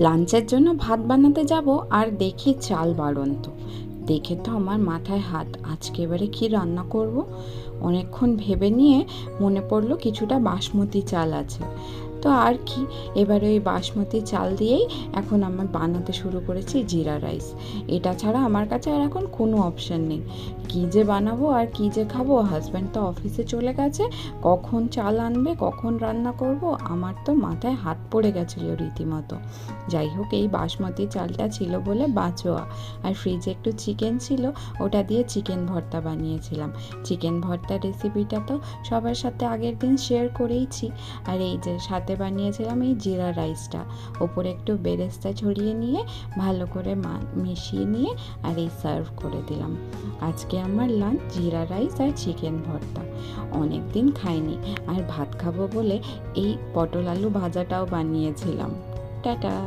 লাঞ্চের জন্য ভাত বানাতে যাব আর দেখি চাল বাড়ন্ত। দেখে তো আমার মাথায় হাত, আজকে এবারে কি রান্না করব। অনেকক্ষণ ভেবে নিয়ে মনে পড়লো কিছুটা বাসমতি চাল আছে, তো আর কি, এবারে ওই বাসমতি চাল দিয়েই এখন আমার বানাতে শুরু করেছি জিরা রাইস। এটা ছাড়া আমার কাছে আর এখন কোনো অপশান নেই। কী যে বানাবো আর কী যে খাবো, হাজব্যান্ড তো অফিসে চলে গেছে, কখন চাল আনবে কখন রান্না করব, আমার তো মাথায় হাত পড়ে গেছিলো রীতিমতো। যাই হোক, এই বাসমতি চালটা ছিল বলে বাঁচোয়া, আর ফ্রিজে একটু চিকেন ছিল, ওটা দিয়ে চিকেন ভর্তা বানিয়েছিলাম। চিকেন ভর্তার রেসিপিটা তো সবার সাথে আগের দিন শেয়ার করেইছি। আর এই যে সাথে বানিয়েছিলাম এই জিরা রাইসটা, ওপরে একটু বেরেস্তা ছড়িয়ে নিয়ে ভালো করে মিশিয়ে নিয়ে আর এই সার্ভ করে দিলাম। আজকে আমার লাঞ্চ জিরা রাইস আর চিকেন ভর্তা। অনেক দিন খাইনি, আর ভাত খাবো বলে এই পটল আলু ভাজাটাও বানিয়েছিলাম। টাটা।